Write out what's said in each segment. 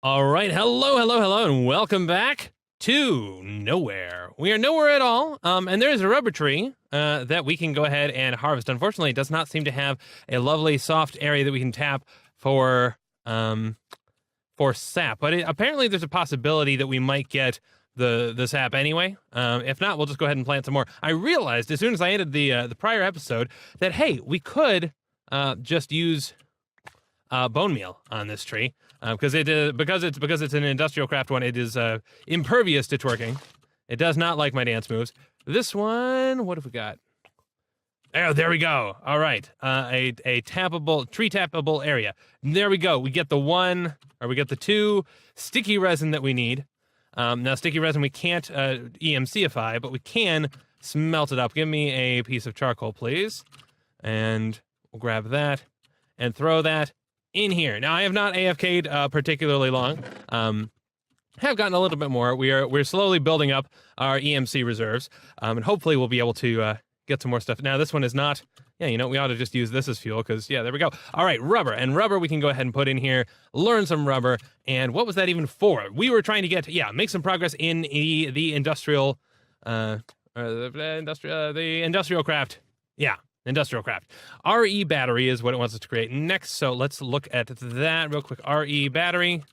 All right, hello, and welcome back to nowhere. We are nowhere at all, and there is a rubber tree that we can go ahead and harvest. Unfortunately, it does not seem to have a lovely soft area that we can tap for sap. But apparently, there's a possibility that we might get the sap anyway. If not, we'll just go ahead and plant some more. I realized as soon as I ended the prior episode that hey, we could just use bone meal on this tree because it's an industrial craft one. It is impervious to twerking. It does not like my dance moves. This one, what have we got? Oh, there we go. All right, a tree tappable area. There we go. We get the two sticky resin that we need. Now, sticky resin we can't EMCify, but we can smelt it up. Give me a piece of charcoal, please, and we'll grab that and throw that in here. Now, I have not AFK'd particularly long. Have gotten a little bit more. We're slowly building up our EMC reserves, and hopefully we'll be able to get some more stuff. Now, this one is not. Yeah, we ought to just use this as fuel because, yeah, there we go. All right, rubber. And rubber we can go ahead and put in here, learn some rubber. And what was that even for? We were trying to get, make some progress in the industrial craft. Yeah, industrial craft. RE battery is what it wants us to create next. So let's look at that real quick. RE battery.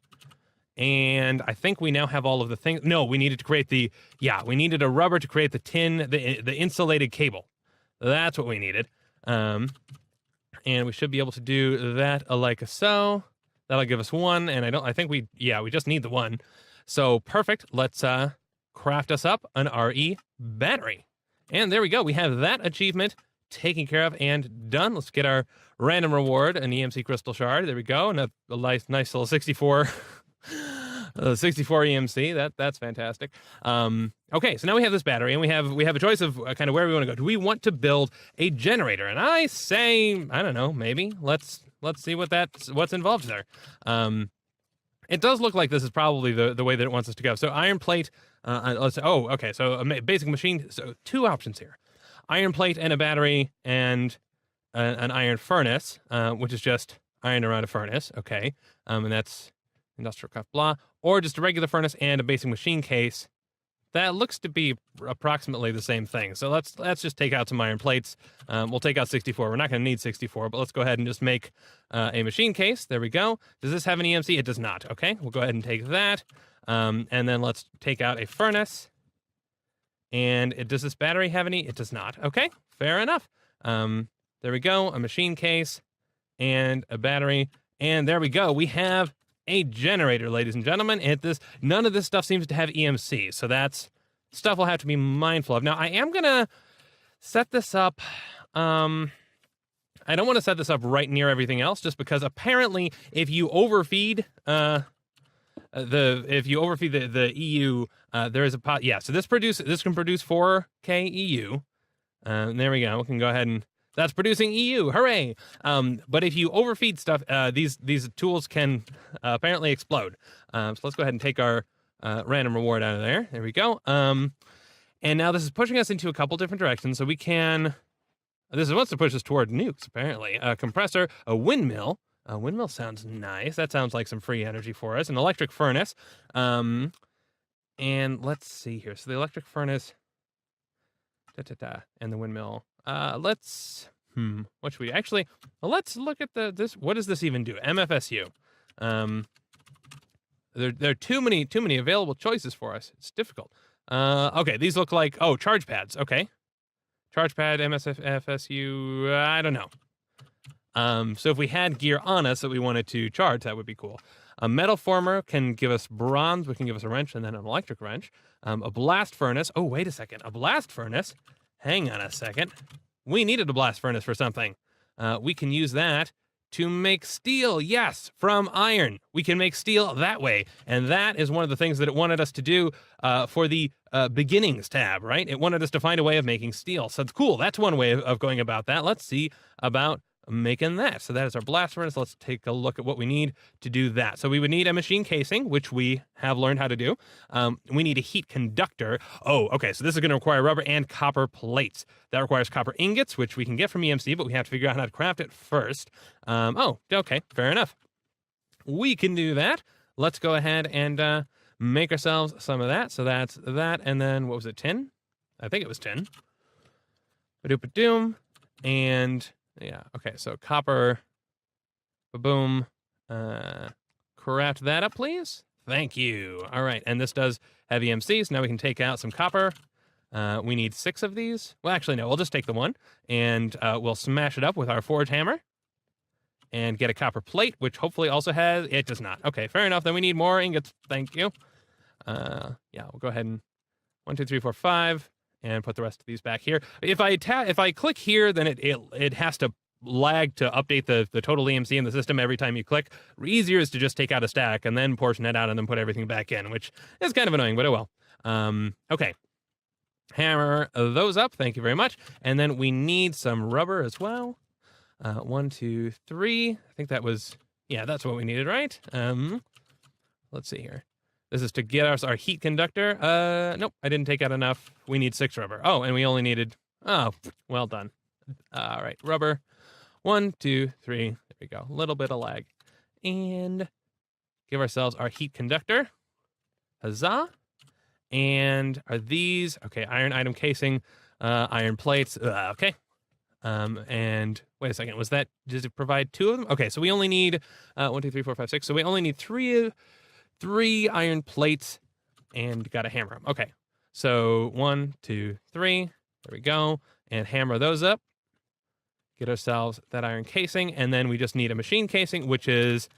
And I think we now have all of the things. No, we needed to create we needed a rubber to create the insulated cable. That's what we needed. And we should be able to do that like so. That'll give us one. And I think we just need the one. So perfect. Let's craft us up an RE battery. And there we go. We have that achievement taken care of and done. Let's get our random reward, an EMC crystal shard. There we go. And a nice little 64 64 EMC. That's fantastic. Okay, so now we have this battery, and we have a choice of kind of where we want to go. Do we want to build a generator? And I say, I don't know, maybe let's see what's involved there. It does look like this is probably the way that it wants us to go. So iron plate. So a basic machine. So two options here: iron plate and a battery, and an iron furnace, which is just iron around a furnace. Okay, and that's industrial craft blah, or just a regular furnace and a basic machine case. That looks to be approximately the same thing. So let's just take out some iron plates. We'll take out 64. We're not going to need 64, but let's go ahead and just make a machine case. There we go. Does this have an EMC? It does not. Okay, we'll go ahead and take that. And then let's take out a furnace. And does this battery have any? It does not. Okay, fair enough. There we go. A machine case and a battery. And there we go. We have a generator, ladies and gentlemen. None of this stuff seems to have EMC, so that's stuff we'll have to be mindful of. Now, I am gonna set this up. I don't want to set this up right near everything else, just because apparently, if you overfeed the EU, there is a pot. Yeah, so this can produce 4K EU. There we go. We can go ahead and. That's producing EU, hooray! But if you overfeed stuff, these tools can apparently explode. So let's go ahead and take our random reward out of there. There we go. And now this is pushing us into a couple different directions. So we can. This is wants to push us toward nukes. Apparently, a compressor, a windmill. A windmill sounds nice. That sounds like some free energy for us. An electric furnace. And let's see here. So the electric furnace. And the windmill. What should we actually? Well, let's look at this. What does this even do? MFSU. There are too many available choices for us. It's difficult. Okay, these look like charge pads. Okay, charge pad MFSU. I don't know. So if we had gear on us that we wanted to charge, that would be cool. A metal former can give us bronze, which can give us a wrench, and then an electric wrench. A blast furnace. Oh, wait a second. A blast furnace. Hang on a second. We needed a blast furnace for something. We can use that to make steel. Yes, from iron. We can make steel that way. And that is one of the things that it wanted us to do for the beginnings tab, right? It wanted us to find a way of making steel. So it's cool. That's one way of going about that. Let's see about making that. So that is our blast furnace. Let's take a look at what we need to do that. So we would need a machine casing, which we have learned how to do. We need a heat conductor. Oh, okay. So this is going to require rubber and copper plates. That requires copper ingots, which we can get from EMC, but we have to figure out how to craft it first. Okay. Fair enough. We can do that. let's go ahead and make ourselves some of that. So that's that. And then what was it, tin? I think it was tin. Ba-doop-a-doom. And yeah, okay, so copper, boom. Craft that up, please. Thank you. All right, and this does have EMC, so now we can take out some copper. We need 6 of these. Well, actually, no, we'll just take the 1, and we'll smash it up with our forge hammer and get a copper plate, which hopefully also has... It does not. Okay, fair enough. Then we need more ingots. Thank you. Yeah, we'll go ahead and 1, 2, 3, 4, 5, and put the rest of these back here. If I click here, then it has to lag to update the total EMC in the system every time you click. Easier is to just take out a stack and then portion it out and then put everything back in, which is kind of annoying, but oh well. Okay. Hammer those up. Thank you very much. And then we need some rubber as well. 1, 2, 3. I think that was... Yeah, that's what we needed, right? Let's see here. This is to get us our heat conductor. Nope, I didn't take out enough. We need 6 rubber. Oh, and we only needed... Oh, well done. All right, rubber. 1, 2, 3. There we go. A little bit of lag. And give ourselves our heat conductor. Huzzah. And are these... Okay, iron item casing, iron plates. Okay. And wait a second. Was that... Does it provide 2 of them? Okay, so we only need 1, 2, 3, 4, 5, 6. So we only need 3 iron plates and got to hammer them. Okay. So 1, 2, 3. There we go. And hammer those up. Get ourselves that iron casing, and then we just need a machine casing, which is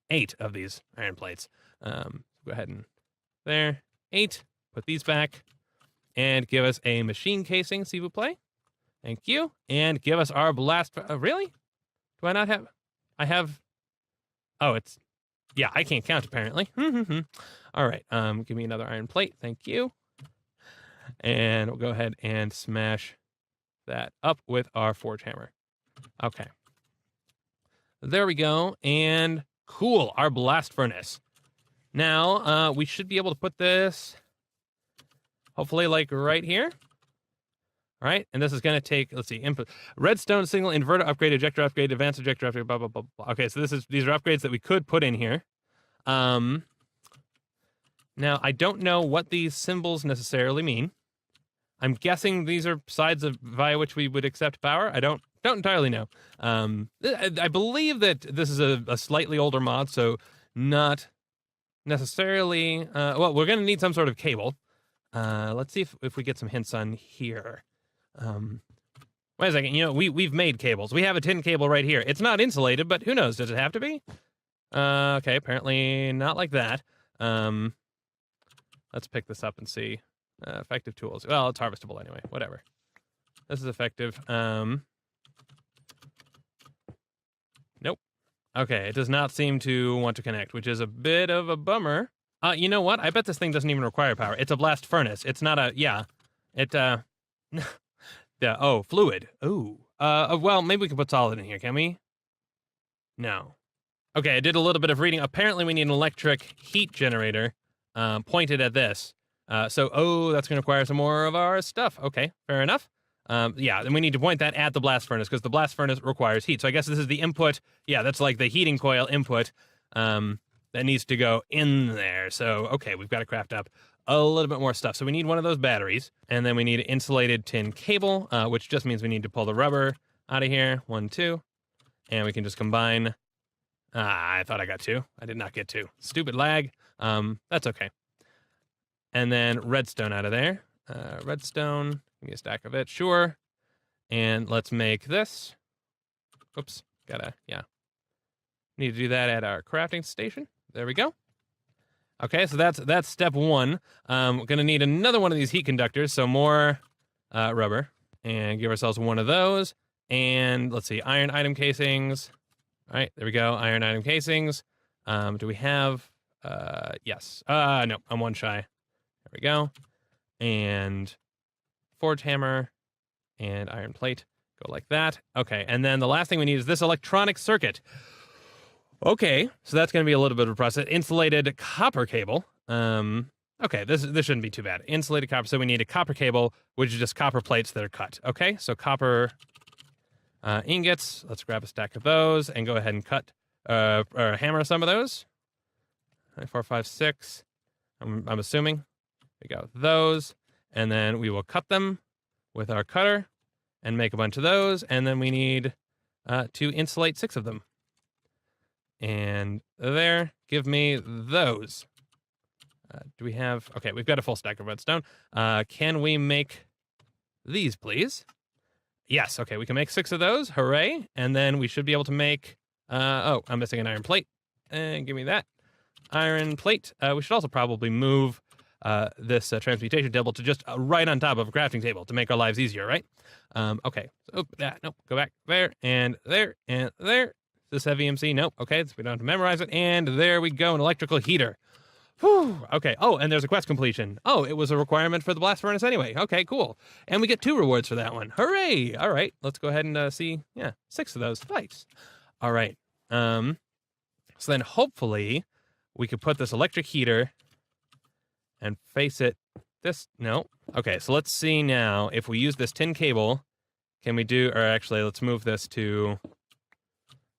8 of these iron plates. Go ahead and there, 8. Put these back, and give us a machine casing, s'il vous plaît. Thank you, and give us our blast. Really? Do I not have? I have. Oh, it's. Yeah, I can't count apparently. All right. Give me another iron plate. Thank you. And we'll go ahead and smash that up with our forge hammer. Okay. There we go. And cool, our blast furnace. Now, we should be able to put this, hopefully, like right here. All right, and this is going to take, let's see, input, redstone signal, inverter upgrade, ejector upgrade, advanced ejector upgrade, blah, blah, blah, blah. Okay, so these are upgrades that we could put in here. Now, I don't know what these symbols necessarily mean. I'm guessing these are sides via which we would accept power. I don't entirely know. I believe that this is a slightly older mod, so not necessarily... well, we're going to need some sort of cable. Let's see if we get some hints on here. Wait a second. You know, we've made cables. We have a tin cable right here. It's not insulated, but who knows? Does it have to be? Okay, apparently not like that. Let's pick this up and see. Effective tools. Well, it's harvestable anyway. Whatever. This is effective. Nope. Okay, it does not seem to want to connect, which is a bit of a bummer. You know what? I bet this thing doesn't even require power. It's a blast furnace. It's not a... Yeah. It, yeah, oh, fluid. Ooh. Well, maybe we can put solid in here, can we? No. Okay, I did a little bit of reading. Apparently, we need an electric heat generator pointed at this. So, that's going to require some more of our stuff. Okay, fair enough. Yeah, then we need to point that at the blast furnace because the blast furnace requires heat. So I guess this is the input. Yeah, that's like the heating coil input that needs to go in there. So, okay, we've got to craft up a little bit more stuff. So we need one of those batteries, and then we need insulated tin cable, which just means we need to pull the rubber out of here. 1, 2, and we can just combine. I thought I got 2. I did not get 2. Stupid lag. That's okay. And then redstone out of there. Redstone. Give me a stack of it. Sure. And let's make this. Oops. Yeah. Need to do that at our crafting station. There we go. Okay, so that's step 1. We're going to need another one of these heat conductors, so more rubber. And give ourselves one of those. And let's see, iron item casings. All right, there we go, iron item casings. Do we have... yes. No, I'm 1 shy. There we go. And forge hammer and iron plate. Go like that. Okay, and then the last thing we need is this electronic circuit. Okay, so that's going to be a little bit of a process. Insulated copper cable. Okay, this shouldn't be too bad. Insulated copper, so we need a copper cable, which is just copper plates that are cut. Okay, so copper ingots. Let's grab a stack of those and go ahead and cut or hammer some of those. 4, 5, 6. I'm assuming. We got those, and then we will cut them with our cutter and make a bunch of those, and then we need to insulate 6 of them. And there, give me those. Do we have... Okay, we've got a full stack of redstone. Can we make these, please? Yes, okay, we can make 6 of those. Hooray. And then we should be able to make... oh, I'm missing an iron plate. And give me that. Iron plate. We should also probably move this transmutation table to just right on top of a crafting table to make our lives easier, right? Okay. So, nope. Go back there, and there, and there. Does this have EMC? Nope. Okay, so we don't have to memorize it. And there we go, an electrical heater. Whew. Okay. Oh, and there's a quest completion. Oh, it was a requirement for the blast furnace anyway. Okay, cool. And we get 2 rewards for that one. Hooray! All right, let's go ahead and see. Yeah, 6 of those. Nice. All right. So then hopefully we could put this electric heater and face it this. No. Okay, so let's see now if we use this tin cable, can we do, or actually let's move this to,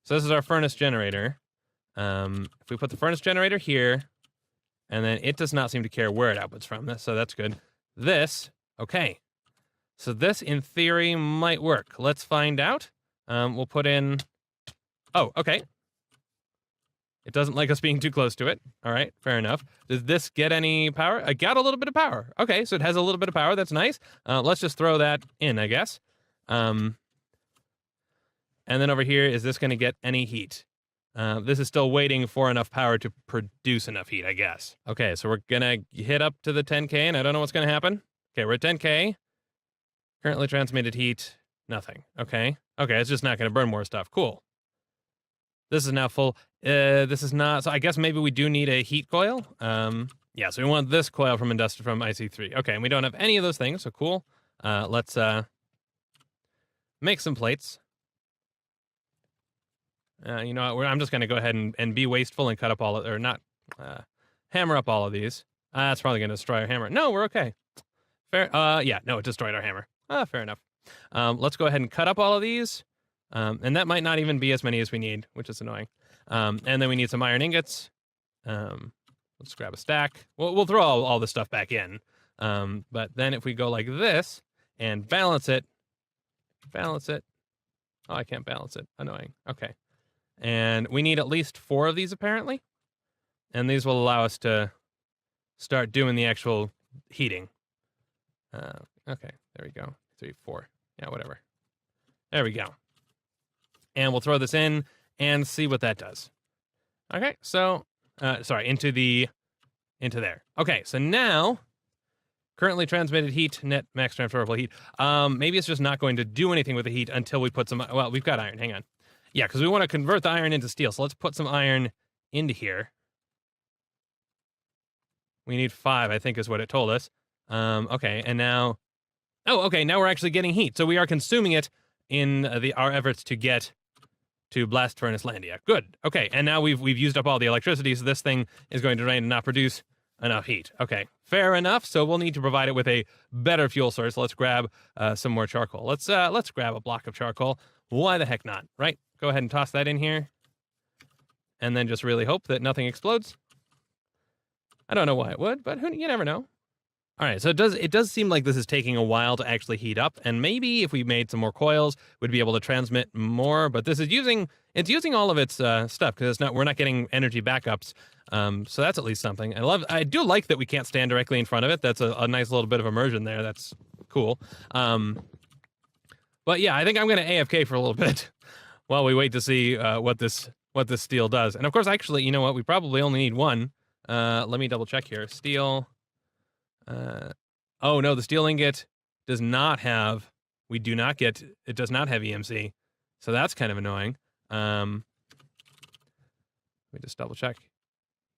so this is our furnace generator. If we put the furnace generator here, and then it does not seem to care where it outputs from, so that's good. This, okay. So this, in theory, might work. Let's find out. We'll put in... Oh, okay. It doesn't like us being too close to it. All right, fair enough. Does this get any power? I got a little bit of power. Okay, so it has a little bit of power. That's nice. Let's just throw that in, I guess. And then over here, is this going to get any heat? This is still waiting for enough power to produce enough heat, I guess. Okay, so we're gonna hit up to the 10K, and I don't know what's gonna happen. Okay, we're at 10K. Currently transmitted heat, nothing. Okay, it's just not gonna burn more stuff. Cool. This is now full. This is not, so I guess maybe we do need a heat coil. Yeah, so we want this coil from IC3. Okay, and we don't have any of those things, so cool. Let's make some plates. You know what, I'm just going to go ahead and be wasteful and cut up all of, or not, hammer up all of these. That's probably going to destroy our hammer. No, we're okay. Fair, yeah, no, it destroyed our hammer. Fair enough. Let's go ahead and cut up all of these. And that might not even be as many as we need, which is annoying. And then we need some iron ingots. Let's grab a stack. We'll throw all this stuff back in. But then if we go like this and balance it. Oh, I can't balance it. Annoying. Okay. And we need at least 4 of these, apparently. And these will allow us to start doing the actual heating. Okay, there we go. 3, 4. Yeah, whatever. There we go. And we'll throw this in and see what that does. Okay, so, sorry, into there. Okay, so now, currently transmitted heat, net max transferable heat. Maybe it's just not going to do anything with the heat until we put some, well, we've got iron, hang on. Yeah, because we want to convert the iron into steel. So let's put some iron into here. We need 5, I think is what it told us. Okay, and now... Oh, okay, now we're actually getting heat. So we are consuming it in our efforts to get to Blast Furnace Landia. Good. Okay, and now we've used up all the electricity, so this thing is going to drain and not produce enough heat. Okay, fair enough. So we'll need to provide it with a better fuel source. Let's grab some more charcoal. Let's grab a block of charcoal. Why the heck not, right? Go ahead and toss that in here. And then just really hope that nothing explodes. I don't know why it would, but you never know. All right, so it does seem like this is taking a while to actually heat up, and maybe if we made some more coils, we'd be able to transmit more. But this is using all of its stuff because we're not getting energy backups. So that's at least something. I do like that we can't stand directly in front of it. That's a nice little bit of immersion there. That's cool. But yeah, I think I'm going to AFK for a little bit while we wait to see what this steel does. And of course, actually, you know what? We probably only need 1. Let me double check here. Steel. Oh no, the steel ingot does not have. It does not have EMC, so that's kind of annoying. Let me just double check.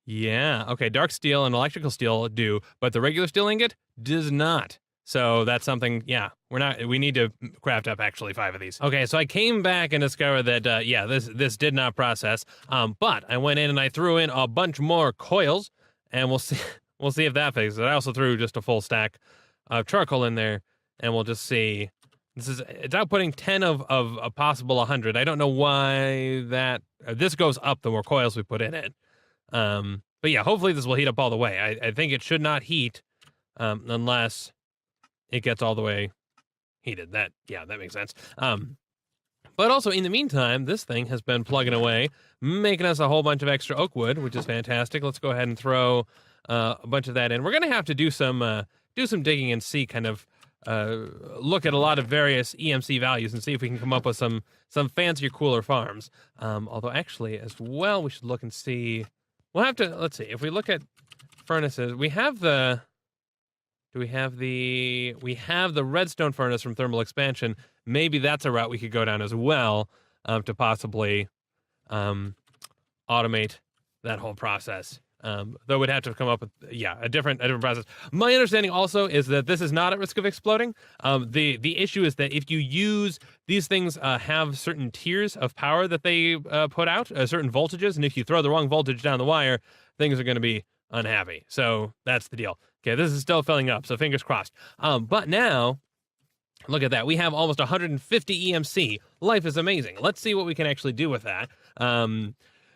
Yeah, okay. Dark steel and electrical steel do, but the regular steel ingot does not. So that's something, yeah, we need to craft up actually 5 of these. Okay, so I came back and discovered that, yeah, this did not process, but I went in and I threw in a bunch more coils, and we'll see if that fixes it. I also threw just a full stack of charcoal in there, and we'll just see. It's outputting 10 of a possible 100. I don't know why this goes up the more coils we put in it. But But yeah, hopefully this will heat up all the way. I think it should not heat unless it gets all the way heated. That makes sense. But also, in the meantime, this thing has been plugging away, making us a whole bunch of extra oak wood, which is fantastic. Let's go ahead and throw a bunch of that in. We're going to have to do some digging and see kind of look at a lot of various EMC values and see if we can come up with some fancier, cooler farms. Although, actually, as well, we should look and see. We'll have to, let's see, if we look at furnaces, we have the redstone furnace from thermal expansion. Maybe that's a route we could go down as well to possibly automate that whole process. Though we'd have to come up with, a different process. My understanding also is that this is not at risk of exploding. The issue is that if you use, these things have certain tiers of power that they put out, certain voltages, and if you throw the wrong voltage down the wire, things are going to be unhappy. So that's the deal. Okay, this is still filling up, so fingers crossed. But now, look at that. We have almost 150 EMC. Life is amazing. Let's see what we can actually do with that.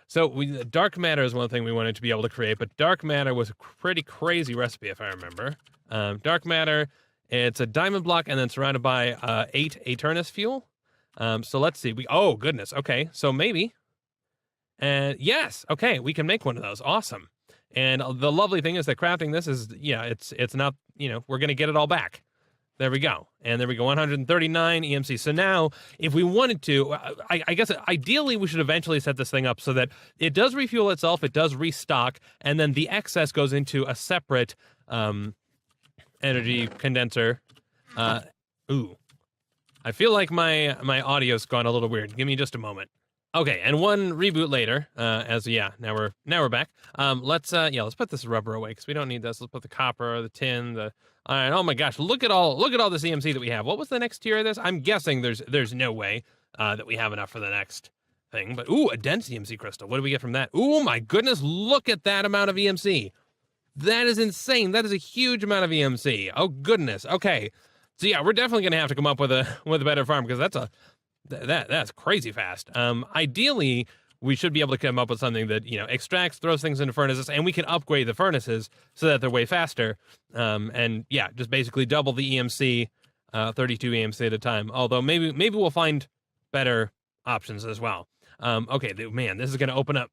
So dark matter is one thing we wanted to be able to create, but dark matter was a pretty crazy recipe, if I remember. Dark matter, it's a diamond block and then surrounded by 8 Eternus fuel. So let's see. Oh, goodness. Okay, so maybe. And yes, okay, we can make one of those. Awesome. And the lovely thing is that crafting this is, it's not, we're going to get it all back. There we go. And there we go, 139 EMC. So now, if we wanted to, I guess ideally we should eventually set this thing up so that it does refuel itself, it does restock, and then the excess goes into a separate energy condenser. Ooh. I feel like my audio's gone a little weird. Give me just a moment. Okay, and one reboot later, now we're back. Let's put this rubber away because we don't need this. Let's put the copper, the tin, all right. Oh my gosh, look at all this EMC that we have. What was the next tier of this? I'm guessing there's no way that we have enough for the next thing. But ooh, a dense EMC crystal. What do we get from that? Ooh my goodness, look at that amount of EMC. That is insane. That is a huge amount of EMC. Oh goodness. Okay, so yeah, we're definitely gonna have to come up with a better farm because that's crazy fast. Ideally, we should be able to come up with something that, extracts, throws things into furnaces, and we can upgrade the furnaces so that they're way faster. And yeah, just basically double the EMC, 32 EMC at a time. Although maybe we'll find better options as well. Okay, man, this is going to open up.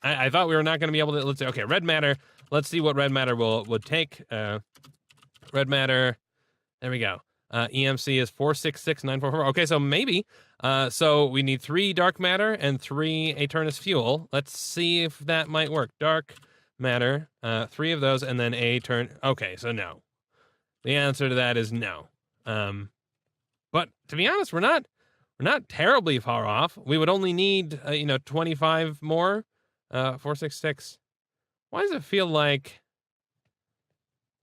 I thought we were not going to be able to, let's see, okay, red matter. Let's see what red matter would take. Red matter, there we go. EMC is 466,944. Okay, so maybe. So we need 3 dark matter and 3 Eternus fuel. Let's see if that might work. Dark matter, 3 of those, and then okay, so no. The answer to that is no. But to be honest, we're not terribly far off. We would only need 25 more. 466. Why does it feel like?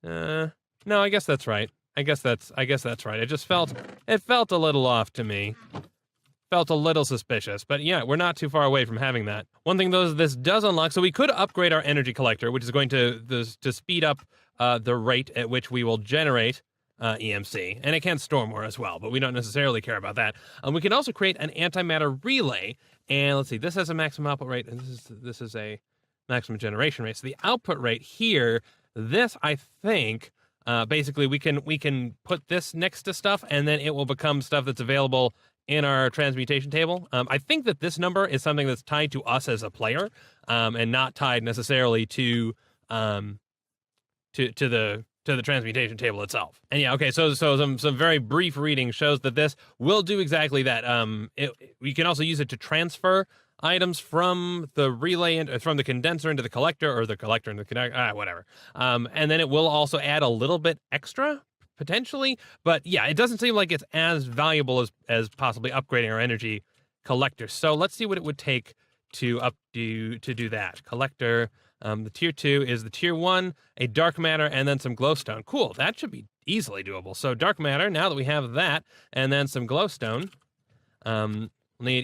No, I guess that's right. I guess that's right. It felt a little off to me. Felt a little suspicious, but yeah, we're not too far away from having that. One thing though, this does unlock, so we could upgrade our energy collector, which is going to speed up the rate at which we will generate EMC, and it can store more as well, but we don't necessarily care about that. We can also create an antimatter relay, and let's see, this has a maximum output rate, and this is a maximum generation rate. So the output rate here, this I think. Basically, we can put this next to stuff, and then it will become stuff that's available in our transmutation table. I think that this number is something that's tied to us as a player, and not tied necessarily to the transmutation table itself. And yeah, okay, so some very brief reading shows that this will do exactly that. We can also use it to transfer items from the relay and from the condenser into the collector, or the collector into the connector, whatever. And then it will also add a little bit extra potentially, but yeah, it doesn't seem like it's as valuable as possibly upgrading our energy collector. So let's see what it would take to do that. Collector, the tier 2 is the tier 1, a dark matter, and then some glowstone. Cool, that should be easily doable. So dark matter, now that we have that, and then some glowstone. We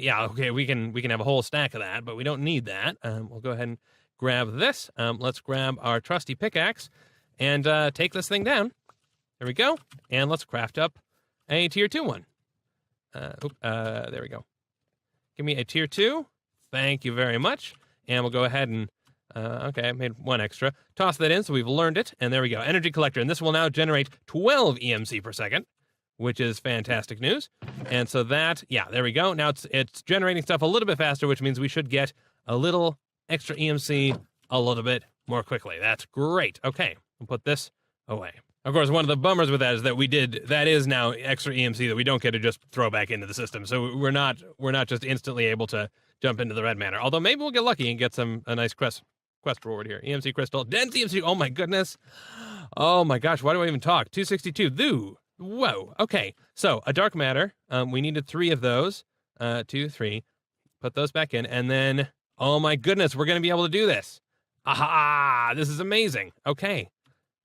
can have a whole stack of that, but we don't need that. We'll go ahead and grab this. Let's grab our trusty pickaxe and take this thing down. There we go. And let's craft up a tier 2 one. There we go. Give me a tier 2. Thank you very much. And we'll go ahead and Okay, I made one extra. Toss that in, so we've learned it, and there we go. Energy collector, and this will now generate 12 EMC per second, which is fantastic news. And so that, yeah, there we go. Now it's generating stuff a little bit faster, which means we should get a little extra EMC a little bit more quickly. That's great. Okay, we'll put this away. Of course, one of the bummers with that is that is now extra EMC that we don't get to just throw back into the system. So we're not just instantly able to jump into the red matter. Although maybe we'll get lucky and get a nice quest reward here. EMC crystal, dense EMC. Oh my goodness. Oh my gosh, why do I even talk? 262. Whoa. Okay, so a dark matter. We needed 3 of those. 2, 3. Put those back in, and then, oh my goodness, we're going to be able to do this. Aha! This is amazing. Okay,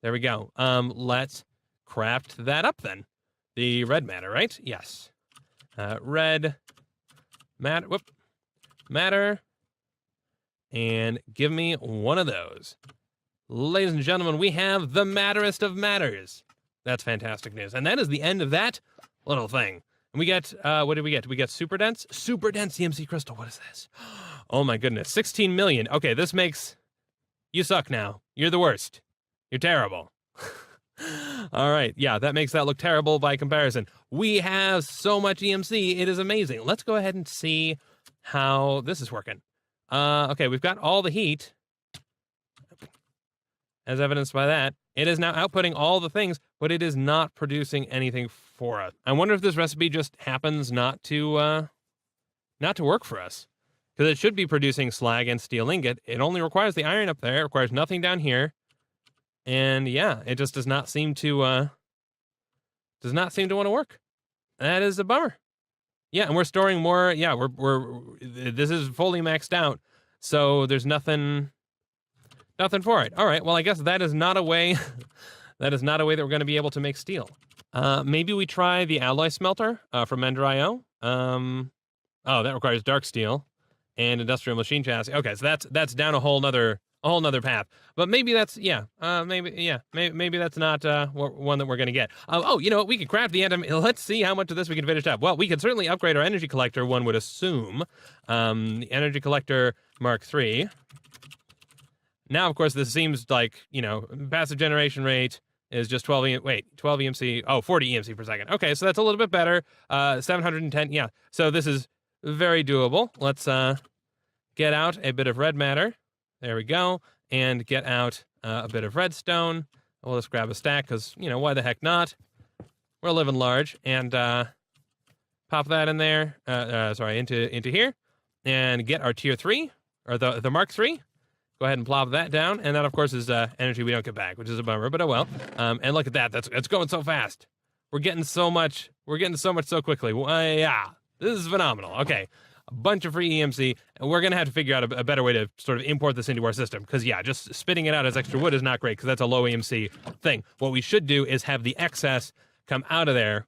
there we go. Let's craft that up then. The red matter, right? Yes. Red matter. Whoop. Matter. And give me one of those. Ladies and gentlemen, we have the matterest of matters. That's fantastic news. And that is the end of that little thing. And we get, what did we get? We get super dense? Super dense EMC crystal. What is this? Oh my goodness. 16 million. Okay, this makes... You suck now. You're the worst. You're terrible. All right. Yeah, that makes that look terrible by comparison. We have so much EMC. It is amazing. Let's go ahead and see how this is working. Okay, we've got all the heat. As evidenced by that, it is now outputting all the things, but it is not producing anything for us. I wonder if this recipe just happens not to work for us, because it should be producing slag and steel ingot. It only requires the iron up there. It requires nothing down here, and yeah, it just does not seem to want to work. That is a bummer. Yeah, and we're storing more. Yeah, this is fully maxed out, so there's nothing for it. All right, well, I guess that is not a way that we're going to be able to make steel. Maybe we try the alloy smelter from Ender.io. Oh, that requires dark steel and industrial machine chassis. Okay, so that's down a whole nother path. But maybe that's maybe that's not one that we're going to get. Oh, you know what? We could craft the let's see how much of this we can finish up. Well, we could certainly upgrade our energy collector, one would assume. The energy collector Mark III. Now, of course, this seems like, passive generation rate is just 12 EMC. Oh, 40 EMC per second. Okay, so that's a little bit better. 710. Yeah, so this is very doable. Let's get out a bit of red matter. There we go. And get out a bit of redstone. We'll just grab a stack because, why the heck not? We're living large. And pop that in there. Into here. And get our tier 3, or the Mark III. Go ahead and plop that down, and that, of course, is energy we don't get back, which is a bummer, but oh well. And look at that. It's going so fast. We're getting so much so quickly. Yeah, this is phenomenal. Okay, a bunch of free EMC, and we're going to have to figure out a better way to sort of import this into our system, because, yeah, just spitting it out as extra wood is not great, because that's a low EMC thing. What we should do is have the excess come out of there.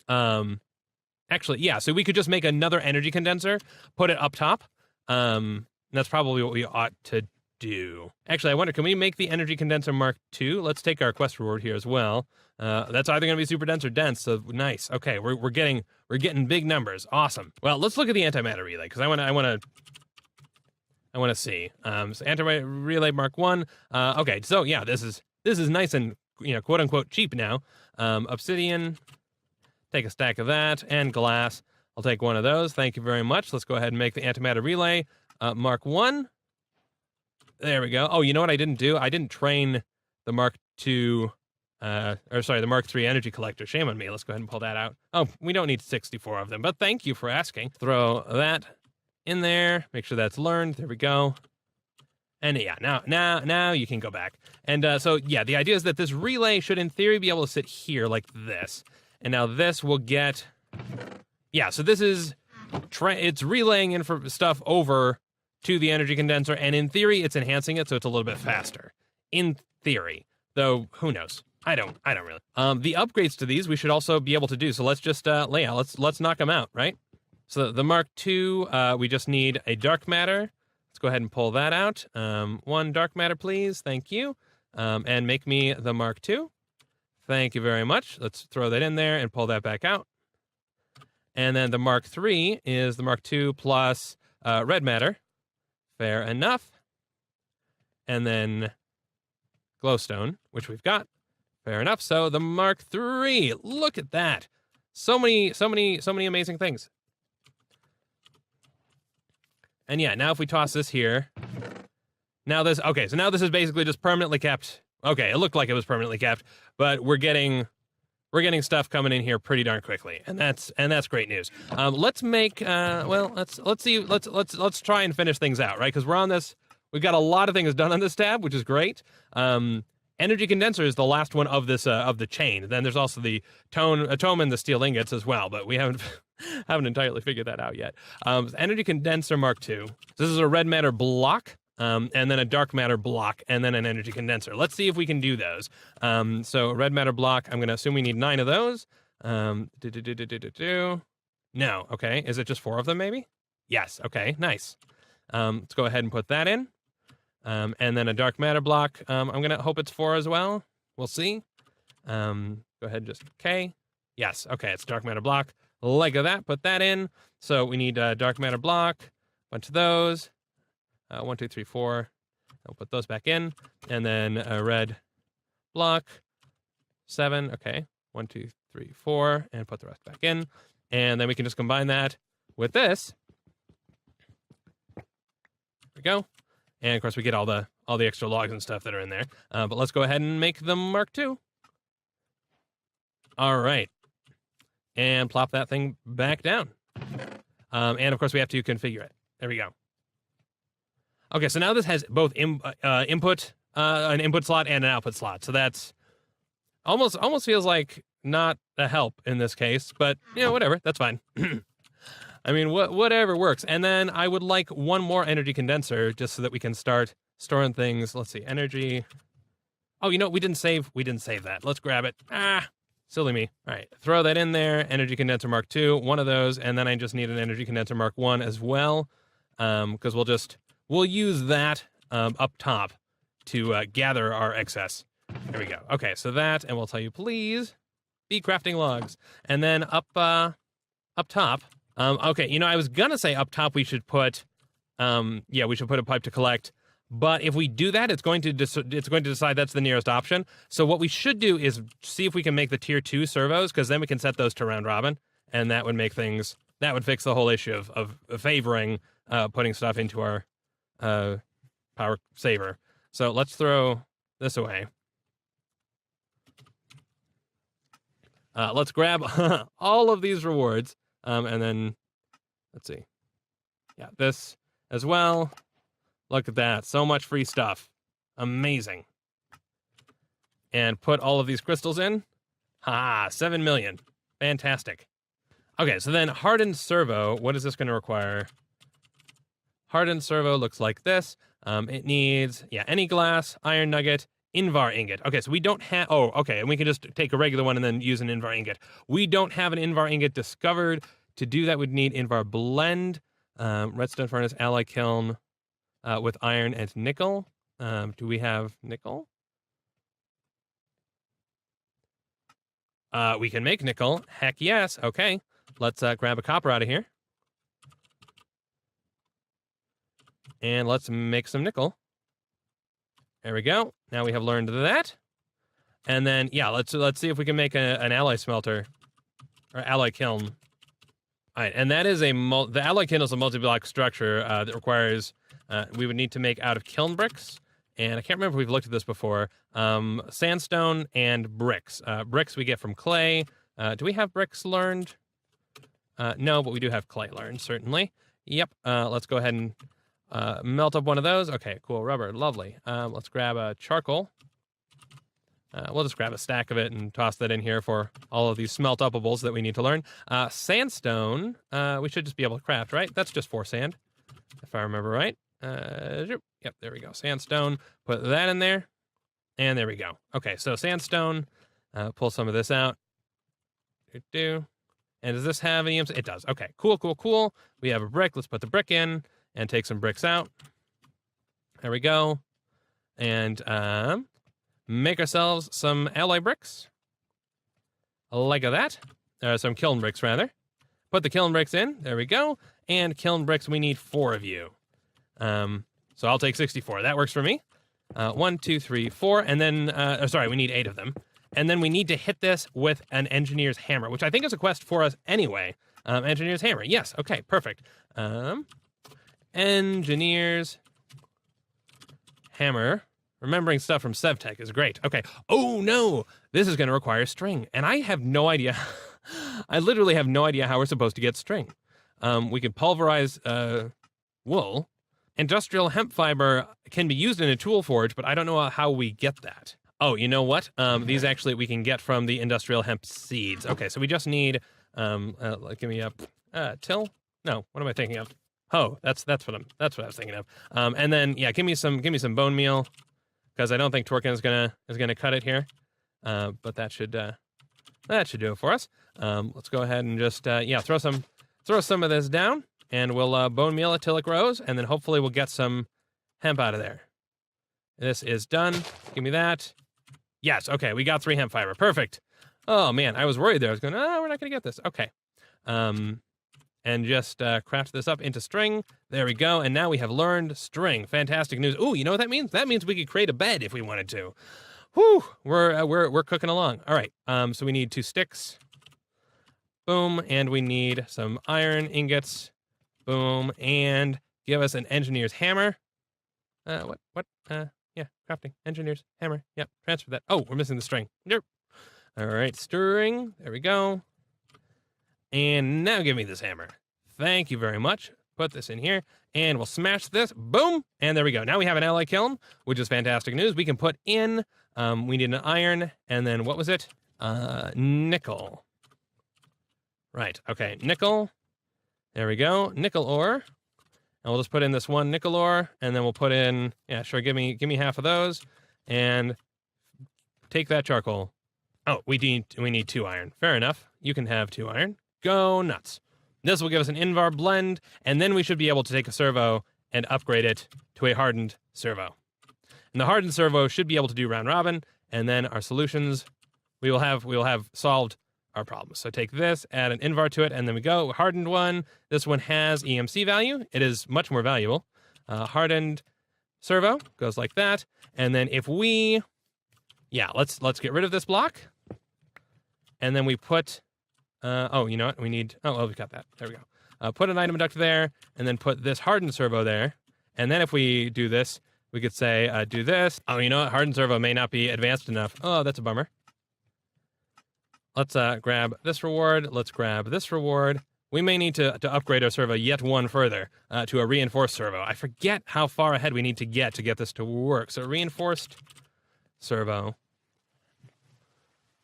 Actually, yeah, so we could just make another energy condenser, put it up top. That's probably what we ought to do. Actually, I wonder, can we make the energy condenser Mark II? Let's take our quest reward here as well. That's either going to be super dense or dense, so nice. Okay, we're getting big numbers. Awesome. Well, let's look at the antimatter relay, because I want to see. So antimatter relay Mark I. Okay, so yeah, this is nice and quote unquote cheap now. Obsidian, take a stack of that, and glass. I'll take one of those. Thank you very much. Let's go ahead and make the antimatter relay. Mark I. There we go. Oh, you know what I didn't do? I didn't train the Mark II, the Mark III energy collector. Shame on me. Let's go ahead and pull that out. Oh, we don't need 64 of them, but thank you for asking. Throw that in there. Make sure that's learned. There we go. And yeah, now you can go back. And so yeah, the idea is that this relay should, in theory, be able to sit here like this. And now this will get, yeah. So this is it's relaying stuff over to the energy condenser, and in theory, it's enhancing it, so it's a little bit faster. In theory, though, who knows? I don't really. The upgrades to these we should also be able to do. So let's just lay out. Let's knock them out, right? So the Mark II, we just need a dark matter. Let's go ahead and pull that out. One dark matter, please. Thank you. And make me the Mark II. Thank you very much. Let's throw that in there and pull that back out. And then the Mark III is the Mark II plus red matter. Fair enough. and then glowstone, which we've got. Fair enough. So the Mark III, look at that. So many amazing things. And yeah, now if we toss this here, now this, okay, so now this is basically just permanently kept. Okay, it looked like it was permanently kept, but we're getting stuff coming in here pretty darn quickly, and that's great news. Let's make well, let's try and finish things out, right? Because we're on this, we've got a lot of things done on this tab, which is great. Energy condenser is the last one of this of the chain. Then there's also the tome and the steel ingots as well, but we haven't entirely figured that out yet. Energy condenser Mark II. This is a red matter block. And then a dark matter block, and then an energy condenser. Let's see if we can do those. So red matter block, I'm going to assume we need 9 of those. No, okay. Is it just 4 of them, maybe? Yes, okay, nice. Let's go ahead and put that in. And then a dark matter block, I'm going to hope it's 4 as well. We'll see. Go ahead and just, okay. Yes, okay, it's dark matter block. Like that, put that in. So we need a dark matter block, bunch of those. 1, 2, 3, 4. I'll put those back in. And then a red block. 7. Okay. 1, 2, 3, 4. And put the rest back in. And then we can just combine that with this. There we go. And of course we get all the extra logs and stuff that are in there. But let's go ahead and make them Mark II. All right. And plop that thing back down. And of course we have to configure it. There we go. Okay, so now this has both an input slot and an output slot. So that's almost feels like not a help in this case, but you know, whatever, that's fine. I mean, whatever works. And then I would like one more energy condenser just so that we can start storing things. Let's see, energy. Oh, you know, we didn't save that. Let's grab it. Silly me. All right, throw that in there. Energy condenser Mark II, one of those, and then I just need an energy condenser Mark I as well, because we'll use that up top to gather our excess. There we go. Okay, so that, and we'll tell you, please be crafting logs. And then up top, okay, you know, I was gonna say up top we should put, we should put a pipe to collect. But if we do that, it's going to decide that's the nearest option. So what we should do is see if we can make the tier 2 servos, because then we can set those to round robin, and that would make things, that would fix the whole issue of favoring putting stuff into our power saver. So let's throw this away. Let's grab all of these rewards, and then let's see. Yeah, this as well. Look at that. So much free stuff. Amazing. And put all of these crystals in. 7 million. Fantastic. Okay, so then hardened servo. What is this going to require? Hardened servo looks like this. It needs, any glass, iron nugget, Invar ingot. Okay, so we don't have, and we can just take a regular one and then use an Invar ingot. We don't have an Invar ingot discovered. To do that, we'd need Invar blend, redstone furnace, alloy kiln, with iron and nickel. Do we have nickel? We can make nickel. Heck yes. Okay. Let's grab a copper out of here. And let's make some nickel. There we go. Now we have learned that. And then, let's see if we can make an alloy smelter or alloy kiln. All right, and that is the alloy kiln is a multi-block structure that requires. We would need to make out of kiln bricks, and I can't remember if we've looked at this before. Sandstone and bricks. Bricks we get from clay. Do we have bricks learned? No, but we do have clay learned, certainly. Yep. Let's go ahead and melt up one of those. Okay, cool. Rubber, lovely. Let's grab a charcoal. We'll just grab a stack of it and toss that in here for all of these smelt-upables that we need to learn. Sandstone, we should just be able to craft, right? That's just 4 sand, if I remember right. Yep, there we go. Sandstone, put that in there, and there we go. Okay, so sandstone, pull some of this out. And does this have an EMC? It does. Okay, cool. We have a brick. Let's put the brick in and take some bricks out. There we go. And make ourselves some alloy bricks. Like that. Some kiln bricks, rather. Put the kiln bricks in. There we go. And kiln bricks, we need 4 of you. So I'll take 64. That works for me. 1, 2, 3, 4, and then, sorry, we need 8 of them. And then we need to hit this with an engineer's hammer, which I think is a quest for us anyway. Engineer's hammer, yes, okay, perfect. Engineer's hammer. Remembering stuff from SevTech is great. Okay. Oh, no. This is going to require string. And I have no idea. I literally have no idea how we're supposed to get string. We can pulverize wool. Industrial hemp fiber can be used in a tool forge, but I don't know how we get that. Oh, you know what? These actually we can get from the industrial hemp seeds. Okay, so we just need, give me a till? No, what am I thinking of? Oh, that's what I was thinking of. And then, yeah, give me some bone meal. Because I don't think Torkin is gonna cut it here, but that should do it for us. Let's go ahead and just throw some of this down, and we'll bone meal it till it grows, and then hopefully we'll get some hemp out of there. This is done. Give me that. Yes, okay, we got 3 hemp fiber. Perfect. Oh man, I was worried there. I was going, we're not gonna get this. Okay. And just craft this up into string. There we go. And now we have learned string. Fantastic news. Ooh, you know what that means? That means we could create a bed if we wanted to. Whew, we're cooking along. All right. So we need 2 sticks. Boom. And we need some iron ingots. Boom. And give us an engineer's hammer. What? Yeah, crafting. Engineer's hammer. Yep. Transfer that. Oh, we're missing the string. Yep. All right. String. There we go. And now give me this hammer. Thank you very much. Put this in here, and we'll smash this. Boom! And there we go. Now we have an alloy kiln, which is fantastic news. We can put in, we need an iron, and then what was it? Nickel. Right, okay, nickel. There we go, nickel ore. And we'll just put in this 1 nickel ore, and then we'll put in, yeah, sure, give me half of those, and take that charcoal. Oh, we need 2 iron. Fair enough. You can have 2 iron. Go nuts. This will give us an Invar blend, and then we should be able to take a servo and upgrade it to a hardened servo. And the hardened servo should be able to do round robin, and then our solutions, we will have solved our problems. So take this, add an Invar to it, and then we go. Hardened one. This one has EMC value. It is much more valuable. Hardened servo goes like that. And then if we, let's get rid of this block. And then we put, oh, you know what? We need, we got that. There we go. Put an item inductor there, and then put this hardened servo there. And then if we do this, we could say, do this. Oh, you know what? Hardened servo may not be advanced enough. Oh, that's a bummer. Let's grab this reward. Let's grab this reward. We may need to upgrade our servo yet one further to a reinforced servo. I forget how far ahead we need to get this to work. So reinforced servo.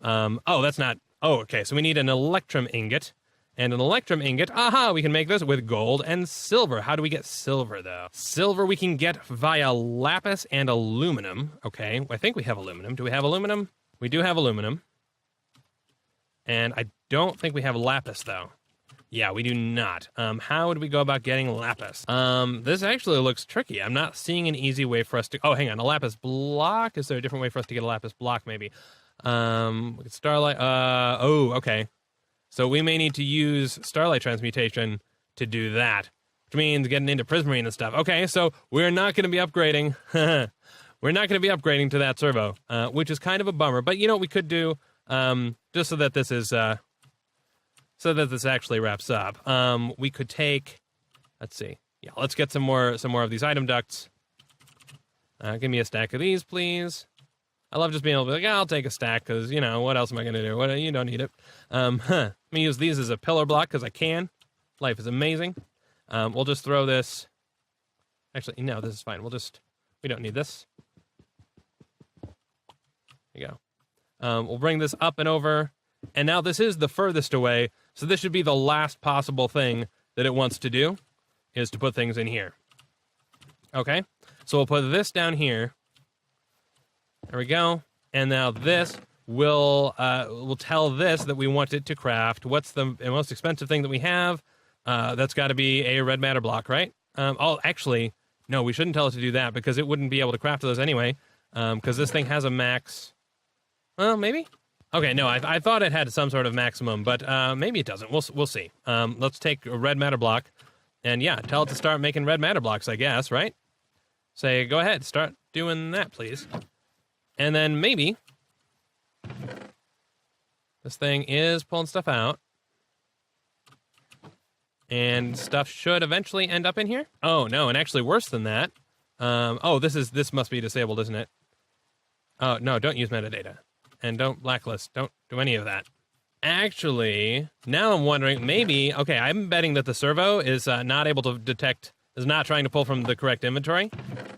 Oh, that's not. Oh, okay. So we need an electrum ingot. And an electrum ingot, we can make this with gold and silver. How do we get silver, though? Silver we can get via lapis and aluminum. Okay, I think we have aluminum. Do we have aluminum? We do have aluminum. And I don't think we have lapis, though. Yeah, we do not. How would we go about getting lapis? This actually looks tricky. I'm not seeing an easy way for us to... Oh, hang on. A lapis block? Is there a different way for us to get a lapis block, maybe? Starlight... oh, okay. So we may need to use Starlight Transmutation to do that, which means getting into Prismarine and stuff. Okay, so we're not going to be upgrading. We're not going to be upgrading to that servo, which is kind of a bummer. But you know what we could do, just so that this is, so that this actually wraps up. We could take, let's see. Yeah, let's get some more of these item ducts. Give me a stack of these, please. I love just being able to be like, I'll take a stack, because, you know, what else am I going to do? You don't need it. Let me use these as a pillar block, because I can. Life is amazing. We'll just throw this. Actually, no, this is fine. We don't need this. There you go. We'll bring this up and over. And now this is the furthest away, so this should be the last possible thing that it wants to do, is to put things in here. Okay? So we'll put this down here. There we go. And now this will tell this that we want it to craft. What's the most expensive thing that we have? That's got to be a red matter block, right? Oh, actually, no, we shouldn't tell it to do that, because it wouldn't be able to craft those anyway, because this thing has a max. Well, maybe? Okay, no, I thought it had some sort of maximum, but maybe it doesn't. We'll see. Let's take a red matter block, and yeah, tell it to start making red matter blocks, I guess, right? Say, go ahead, start doing that, please. And then maybe this thing is pulling stuff out. And stuff should eventually end up in here. Oh, no, and actually worse than that. Oh, this must be disabled, isn't it? Oh, no, don't use metadata. And don't blacklist. Don't do any of that. Actually, now I'm wondering, maybe, okay, I'm betting that the servo is not able to detect, is not trying to pull from the correct inventory.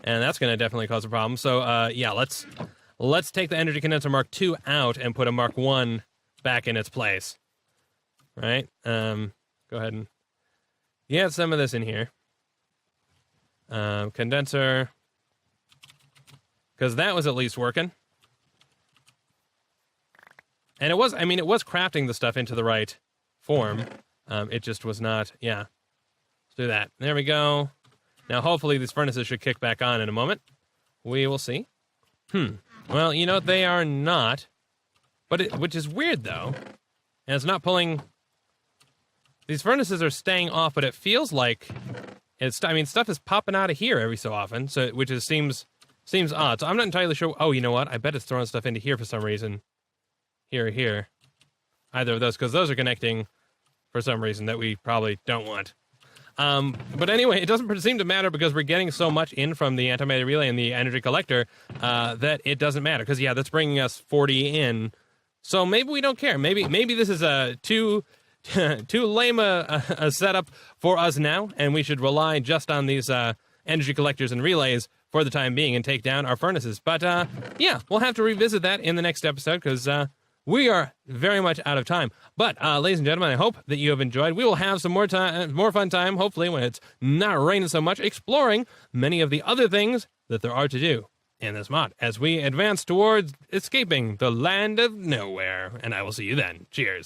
And that's going to definitely cause a problem. So, yeah, let's take the energy condenser Mark II out and put a Mark I back in its place. Right? Go ahead and get some of this in here. Condenser. Because that was at least working. And it was crafting the stuff into the right form. It just was not, yeah. Let's do that. There we go. Now, hopefully, these furnaces should kick back on in a moment. We will see. Well, you know, they are not. But which is weird, though. And it's not pulling. These furnaces are staying off, but it feels like stuff is popping out of here every so often, so which seems odd. So I'm not entirely sure. Oh, you know what? I bet it's throwing stuff into here for some reason. Here. Either of those, because those are connecting for some reason that we probably don't want. But anyway, it doesn't seem to matter because we're getting so much in from the antimatter relay and the energy collector that it doesn't matter. Because, yeah, that's bringing us 40 in. So maybe we don't care. Maybe this is a too lame a setup for us now, and we should rely just on these energy collectors and relays for the time being and take down our furnaces. But, yeah, we'll have to revisit that in the next episode because we are very much out of time. But, ladies and gentlemen, I hope that you have enjoyed. We will have some more fun time, hopefully, when it's not raining so much, exploring many of the other things that there are to do in this mod as we advance towards escaping the land of nowhere. And I will see you then. Cheers.